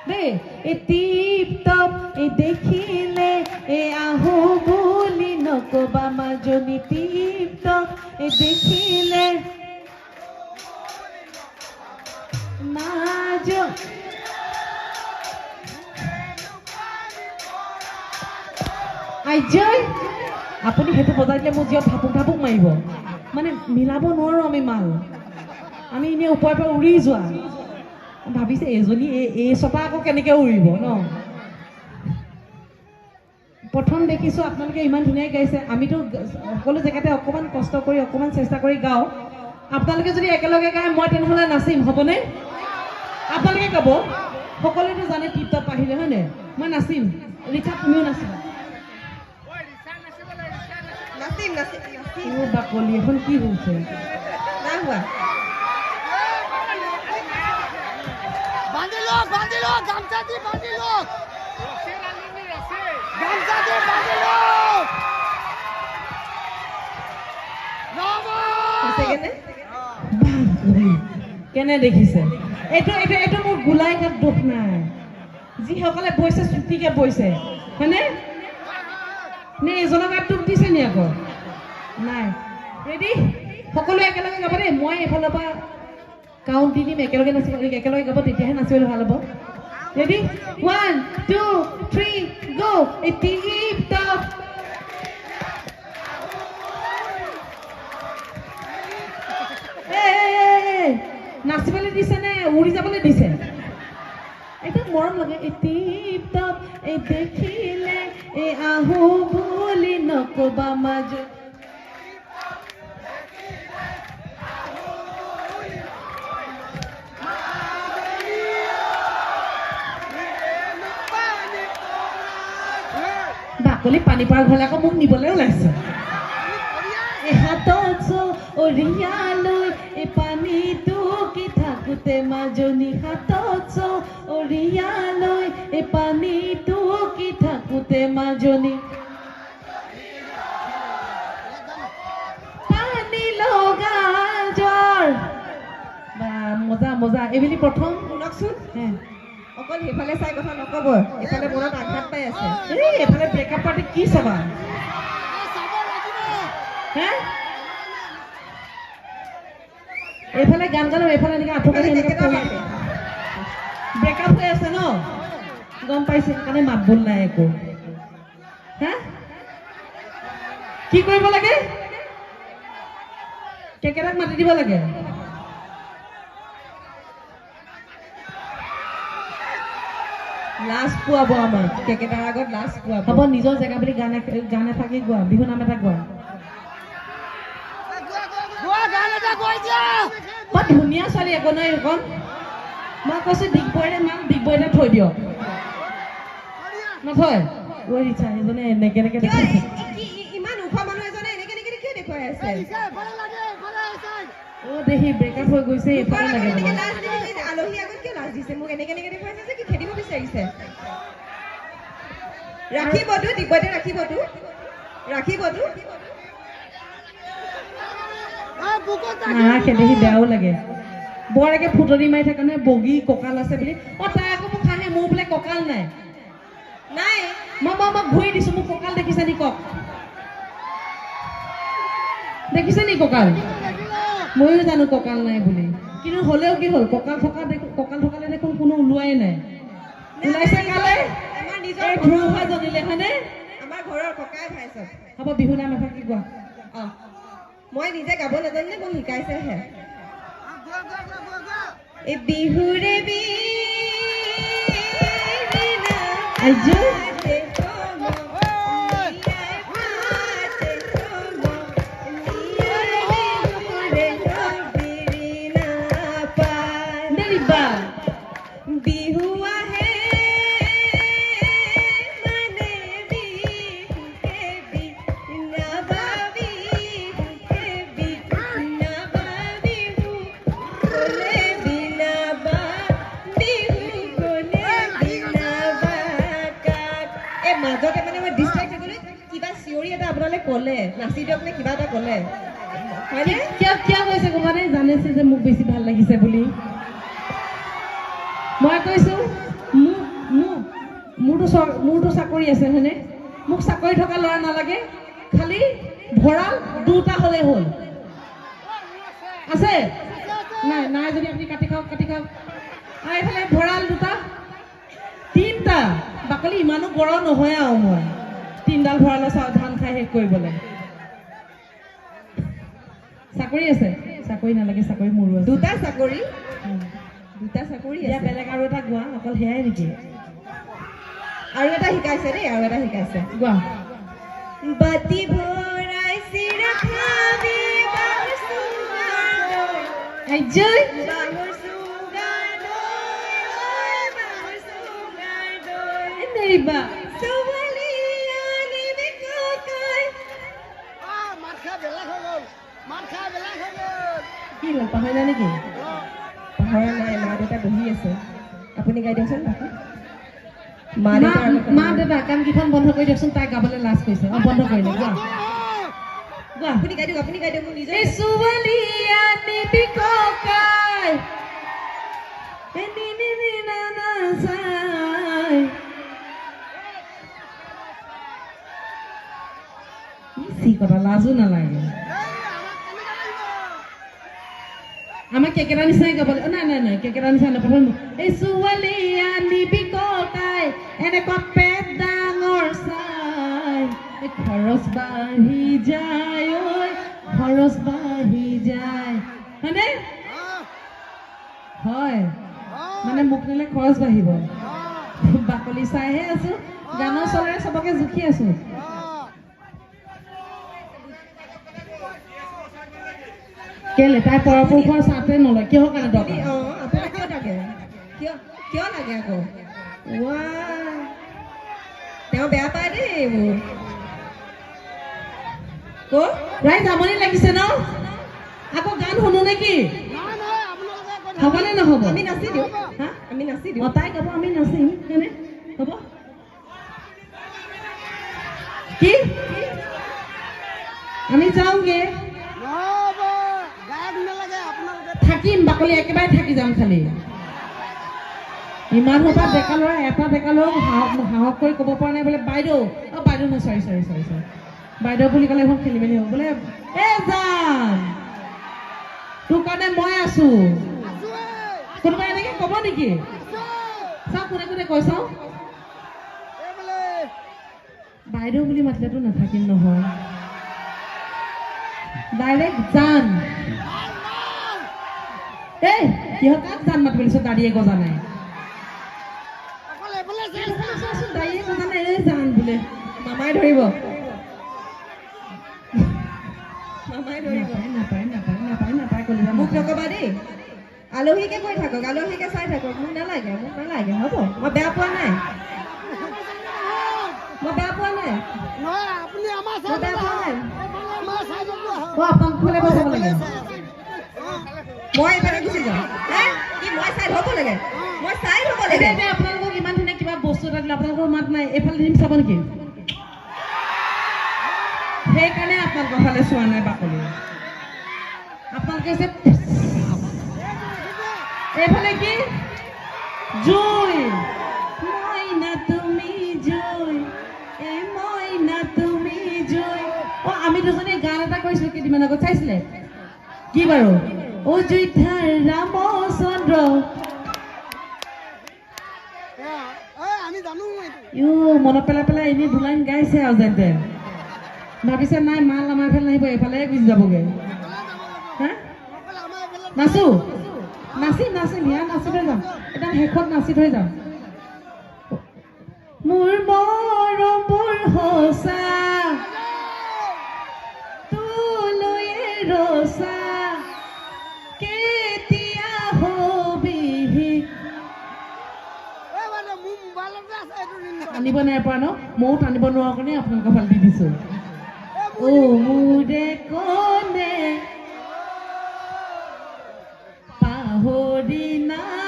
দেই এই tip top এই দেখিলে এই আহো বুলি নকবা মাজনী টিপ টপ এই দেখিলে মাজ আইজয় আপুনি সেইটো বজাই দিলে মোৰ জীৱ থাপুক থাপুক মাৰিব মানে মিলাব নোৱাৰো আমি মাল আমি এনেই ওপৰৰ পৰা উৰি যোৱা ভাবিছে এজনী এই চপা আকৌ কেনেকৈ উৰিব ন প্ৰথম দেখিছোঁ আপোনালোকে ইমান ধুনীয়াকৈ গাইছে আমিতো সকলো জেগাতে অকণমান কষ্ট কৰি অকণমান চেষ্টা কৰি গাওঁ আপোনালোকে যদি একেলগে গায় মই তেনেহ'লে নাচিম হ'বনে আপোনালোকে গাব সকলোৱেতো জানে টিপ টপ আহিলে হয়নে মই নাচিম ৰিচা তুমিও নাচিবা বাকলি এখন কি হৈছে নাই হোৱা কেনে দেখিছে এইটো এইটো এইটো মোৰ গোলাই গাত দুখ নাই যিসকলে বৈছে চুটিকে বৈছে হয়নে নে এজনৰ গাত দুখ দিছে নি আকৌ নাই ৰেডি সকলোৱে একেলগে গাব দেই মই এইফালৰ পৰা কাউণ্ট দি দিম একেলগে নাচিব একেলগে গাব তেতিয়াহে নাচিবলৈ ভাল হ'ব ৰেডি 1 2 3 গো এই টিপ টপ নাচিবলৈ দিছে নে উৰি যাবলৈ দিছে একদম মৰম লাগে এই টিপ টপ এই দেখিলে এই আহো বুলি নকবা মাজ বাকলি পানী পাৰ ঘৰলে আকৌ মোক নিবলৈ ওলাইছে হাতত অৰিয়ালৈ এই পানীটো কি থাকোঁতে মাজনী হাতত অৰিয়ালৈ এই পানীটো কি থাকোঁতে মাজনী পানী লগা জ্বৰ বা মজা মজা এইবুলি প্ৰথম শুনকচোন অকল সেইফালে চাই কথা নক'ব এইফালে মনত আঘাত পাই আছে এই এইফালে ব্ৰেকআপ পাৰ্টি কি চাবা হে এইফালে গান গালো এইফালে এনেকৈ আঁঠুকালি এনেকৈ ব্ৰেকআপ হৈ আছে ন গম পাইছে সেইকাৰণে মাত বোল নাই একো হা কি কৰিব লাগে কেকেৰাক মাতি দিব লাগে লাজ পোৱাব আমাৰ কেকেটাৰ আগত লাজ পোৱাব হ'ব নিজৰ জেগা বুলি গান এফাকি গোৱা বিহু নাম এটা গোৱা বৰ ধুনীয়া ছোৱালী একো নাই সেইখন মই কৈছোঁ ডিগবৈতে থৈ দিয়ক নথয় ঐ ৰিচা এজনে এনেকে ইমান ওখ মানুহ এজনে এনেকে কিয় দেখুৱাই আছে অ' দেহি ব্ৰেকআপ হৈ গৈছে এইফালে লাগে আলহী আগত কিয় লাজ দিছে মোক এনেকে দেখুৱাইছে যে কি খেদিব বিচাৰিছে ৰাখিবতো ডিগবৈতে ৰাখিবতো খেদেহি বেয়াও লাগে বৰ একে ফুটনি মাৰি থাকে নহয় বগী কঁকাল আছে বুলি তাই আকৌ মোক হাঁহে মোৰ বোলে কঁকাল নাই মই ঘূৰি দিছোঁ মোক কঁকাল দেখিছে নি কওক দেখিছে নি কঁকাল ময়ো জানো কঁকাল নাই বুলি কিন্তু হ'লেও কি হ'ল কঁকাল থকালে দেখোন কোনো ওলোৱাই নাই ওলাইছে কালে এই ধুৰুহা জনিলে হয়নে আমাৰ ঘৰৰ ককাই ভাই চব হ'ব বিহু নাম এফাকি গোৱা মই নিজে গাব নাজানিলে মোক শিকাইছেহে এই বিহুৰে বিহু আহে মাজতে মানে মই ডিষ্ট্ৰেক্ট হৈ গ'লো কিবা চিঞৰি এটা আপোনালে ক'লে নাচি দিয়ক নে কিবা এটা ক'লে হয়নে কিয় কৈছে ক'বানে জানিছে যে মোক বেছি ভাল লাগিছে বুলি মই কৈছোঁ মোক মোৰতো চাকৰি আছে হয়নে মোক চাকৰি থকা ল'ৰা নালাগে খালি ভঁৰাল দুটা হ'লেই হ'ল আছে নাই নাই যদি আপুনি কাটি খাওক আৰু এইফালে ভঁৰাল দুটা তিনিটা বাকলি ইমানো গৰম নহয় আৰু মই তিনিডাল ভঁৰালৰ ধান খাই শেষ কৰিবলৈ চাকৰি আছে চাকৰি নালাগে চাকৰি মোৰো আছে দুটা চাকৰি এতিয়া বেলেগ আৰু এটা গোৱা অকল সেয়াই নেকি আৰু এটা শিকাইছে দেই আৰু এটা শিকাইছে গোৱা বাতি ভৰাই চিৰাখাবি বাহুৰ সুগাৰ আইজৈ বাহুৰ সুগাৰ নেৰিবা চৱালি আনিবি ককাই কি হ'ল পাহৰিলা নেকি পাহৰা নাই মা দেউতা বহি আছে আপুনি গাই দিয়কচোন বাকী মা দেউতা কামকেইখন বন্ধ কৰি দিয়কচোন তাই গাবলৈ লাজ কৰিছে বন্ধ কৰিলে গোৱা আপুনি গাই দিয়ক মোৰ নিজৰ ছোৱালী আনিবি ককাই কথা লাজো নালাগে আমাক কেকেৰা নিচিনাই গাবলৈ নাই কেকেৰা নিচিনা প্ৰথম এই ছোৱালী আনিবি ককাই এনেকুৱা পেট ডাঙৰ চাই খৰচ বাঢ়ি যায় ঐ খৰচ বাঢ়ি যায় হয়নে হয় মানে মোক নিলে খৰচ বাঢ়িব বাকলি চাইহে আছো গানৰ চলেৰে চবকে জুখি আছো কেলে তাই পৰপুৰুষৰ চাতে নলয় কিহৰ কাৰণে দৰকাৰ কিয় লাগে আকৌ তেওঁ বেয়া পায় দেই এইবোৰ ৰাইজ আমনি লাগিছে ন আকৌ গান শুনো নেকি হ'বনে নহ'ব আমি নাচি দিওঁ তাই গাব আমি নাচিম হয়নে হ'ব কি আমি যাওঁগে থাকিম বাকলি একেবাৰে থাকি যাম খালি ইমান সোপা ডেকা ল'ৰা এটা ডেকা ল'ৰা সাহস কৰি ক'ব পৰা নাই বোলে বাইদেউ বাইদেউ নহয় চৰি বাইদেউ বুলি ক'লে এখন খেলি মেলি হ'ব বোলে জান তোৰ কাৰণে মই আছো কোনোবাই এনেকে ক'ব নেকি চাওঁ কোনে কৈ চাওঁ বাইদেউ বুলি মাতিলেতো নাথাকিম নহয় ডাইৰেক্ট জান কিহত কাক জান মাতি পেলিছ দাড়িয়ে গজা নাই দাড়িয়ে গজা নাই জান বোলে মামাই ধৰিব নাপায় কলিজা মোক নকবা দেই আলহীকে কৈ থাকক আলহীকে চাই থাকক মোক নালাগে হ'ব মই বেয়া পোৱা নাই আপোনালোকে বচাব লাগে মই এইফালে গুচি যাওঁ মই চাই হ'ব লাগে আপোনালোকক ইমান ধুনীয়া কিবা বস্তু এটা দিলে আপোনালোকৰ মাত নাই এইফালে দিম চাব নেকি সেইকাৰণে আপোনালোকৰ ফালে চোৱা নাই বাকলি আপোনালোকে যে এইফালে কি জুই মইনা তুমি জুই আমি দুজনী গান এটা কৰিছিলো কেইদিনমান আগত চাইছিলে কি বাৰু অযোধ্যাৰ ৰামচন্দ্ৰ মনত পেলাই এনেই দুলাইন গাইছে আৰু যেন ভাবিছে নাই মাল আমাৰ ফালে নাহিব এইফালে গুচি যাবগে নাচিম ইয়াৰ নাচি থৈ যাম একদম শেষত নাচি থৈ যাম মোৰ মৰমৰ সঁচা তোলৈয়ে ৰচা কেতিয়া হবিহি টানিব নাই পৰা ন ময়ো টানিব নোৱাৰো কাৰণে আপোনালোকৰ ফালে দি দিছো মোৰে কনে পাহৰি না